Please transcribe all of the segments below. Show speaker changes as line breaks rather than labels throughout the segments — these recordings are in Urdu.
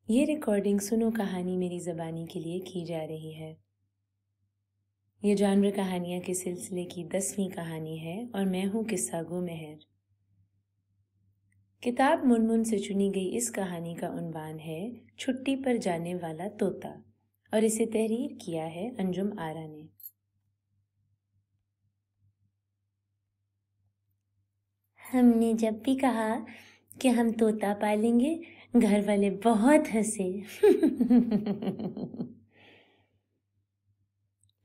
یہ ریکارڈنگ سنو کہانی میری زبانی کے لیے کی جا رہی ہے۔ یہ جانور کہانیاں کے سلسلے کی 10ویں کہانی ہے اور میں ہوں قصہ گو مہر۔ کتاب منمن سے چنی گئی اس کہانی کا عنوان ہے چھٹی پر جانے والا طوطا اور اسے تحریر کیا ہے انجم آرا نے۔ ہم نے جب بھی کہا کہ ہم طوطا پالیں گے، گھر والے بہت ہنسے۔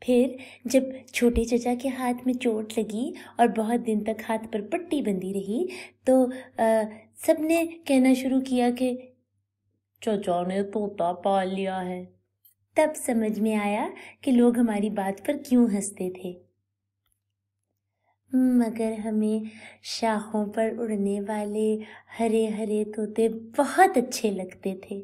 پھر جب چھوٹے چچا کے ہاتھ میں چوٹ لگی اور بہت دن تک ہاتھ پر پٹی بندھی رہی تو سب نے کہنا شروع کیا کہ چچا نے طوطا پال لیا ہے۔ تب سمجھ میں آیا کہ لوگ ہماری بات پر کیوں ہنستے تھے، مگر ہمیں شاخوں پر اڑنے والے ہرے ہرے طوطے بہت اچھے لگتے تھے۔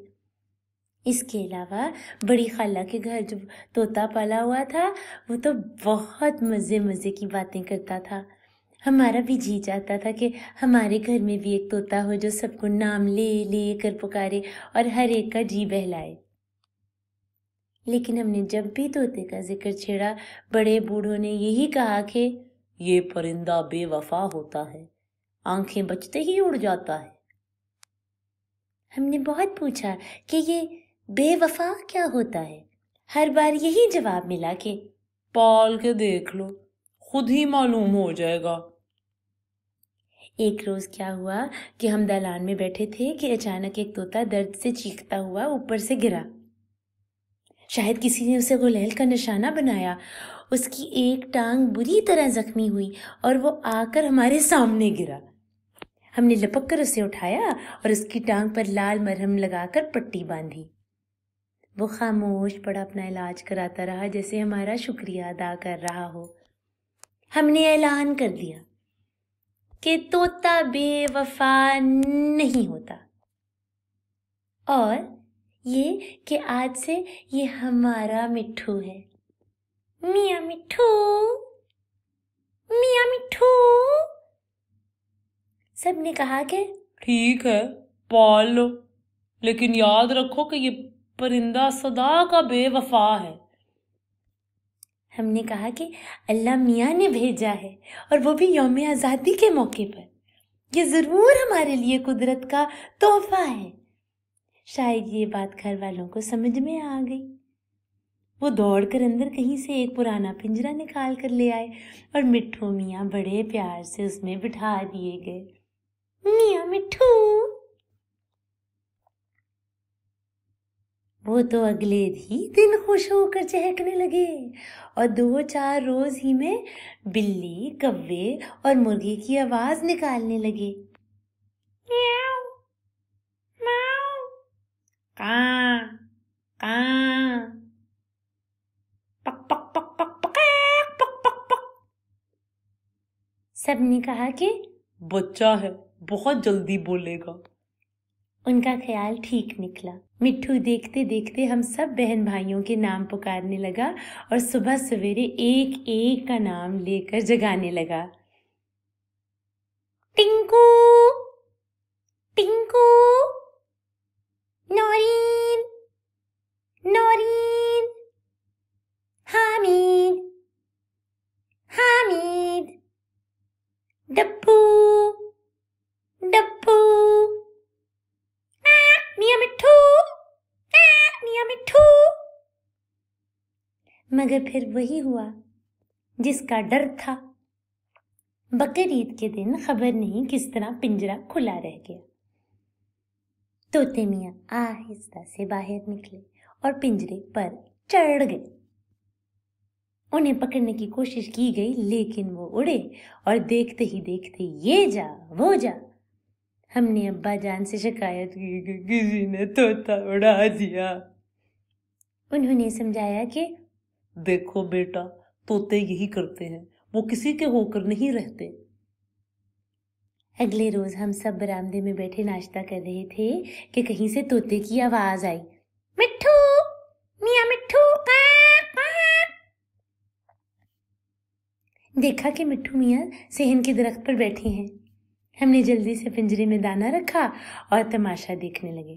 اس کے علاوہ بڑی خالہ کے گھر جو طوطا پالا ہوا تھا وہ تو بہت مزے کی باتیں کرتا تھا۔ ہمارا بھی جی چاہتا تھا کہ ہمارے گھر میں بھی ایک طوطا ہو جو سب کو نام لے لے کر پکارے اور ہر ایک کا جی بہلائے۔ لیکن ہم نے جب بھی طوطے کا ذکر چھیڑا، بڑے بوڑھوں نے یہی کہا کہ یہ پرندہ بے وفا ہوتا ہے، آنکھیں بچتے ہی اڑ جاتا ہے۔ ہم نے بہت پوچھا کہ یہ بے وفا کیا ہوتا ہے۔ ہر بار یہی جواب ملا کہ
پال کے دیکھ لو، خود ہی معلوم ہو جائے گا۔
ایک روز کیا ہوا کہ ہم دالان میں بیٹھے تھے کہ اچانک ایک طوطا درد سے چیختا ہوا اوپر سے گرا۔ شاید کسی نے اسے غلیل کا نشانہ بنایا۔ اس کی ایک ٹانگ بری طرح زخمی ہوئی اور وہ آ کر ہمارے سامنے گرا۔ ہم نے لپک کر اسے اٹھایا اور اس کی ٹانگ پر لال مرہم لگا کر پٹی باندھی۔ وہ خاموش پڑا اپنا علاج کراتا رہا جیسے ہمارا شکریہ ادا کر رہا ہو۔ ہم نے اعلان کر دیا کہ طوطا بے وفا نہیں ہوتا، اور یہ کہ آج سے یہ ہمارا مٹھو ہے۔ میاں مٹھو، میاں مٹھو۔ سب نے کہا کہ
ٹھیک ہے، پال لو، لیکن یاد رکھو کہ یہ پرندہ سدا کا بے وفا ہے۔
ہم نے کہا کہ اللہ میاں نے بھیجا ہے اور وہ بھی یوم آزادی کے موقع پر۔ یہ ضرور ہمارے لیے قدرت کا تحفہ ہے۔ شاید یہ بات گھر والوں کو سمجھ میں آ گئی۔ وہ دوڑ کر اندر کہیں سے ایک پرانا پنجرا نکال کر لے آئے اور مٹھو میاں بڑے پیار سے اس میں بٹھا دیے گئے۔ میاں مٹھو۔ وہ تو اگلے ہی دن خوش ہو کر چہکنے لگے اور 2-4 روز ہی میں بلی، کوے اور مرغی کی آواز نکالنے لگے۔ میاؤ، میاؤ، کاں، کاں، پک پک پک پک پک پک پک پک۔ سب نے کہا کہ
بچہ ہے، بہت جلدی بولے گا۔
ان کا خیال ٹھیک نکلا۔ مٹھو دیکھتے دیکھتے ہم سب بہن بھائیوں کے نام پکارنے لگا اور صبح سویرے ایک ایک کا نام لے کر جگانے لگا۔ ٹنکو، ٹنکو، نورین، نورین، حامد، حامد، ڈبو، ڈبو، میاں مٹھو، میاں مٹھو۔ مگر پھر وہی ہوا جس کا ڈر تھا۔ بقرعید کے دن خبر نہیں کس طرح پنجرا کھلا رہ گیا۔ طوطے میاں آہستہ سے باہر نکلے اور پنجرے پر چڑھ گئے۔ انہیں پکڑنے کی کوشش کی گئی لیکن وہ اڑے اور دیکھتے ہی دیکھتے یہ جا وہ جا۔ ہم نے ابا جان سے شکایت کی کہ کسی نے طوطا اڑا دیا۔ انہوں نے سمجھایا کہ
دیکھو بیٹا، طوطے یہی کرتے ہیں، وہ کسی کے ہو کر نہیں رہتے۔
اگلے روز ہم سب برآمدے میں بیٹھے ناشتہ کر رہے تھے کہ کہیں سے طوطے کی آواز آئی، مٹھو، میاں مٹھو، قاں، قاں۔ دیکھا کہ مٹھو میاں صحن کے درخت پر بیٹھے ہیں۔ ہم نے جلدی سے پنجرے میں دانہ رکھا اور تماشا دیکھنے لگے۔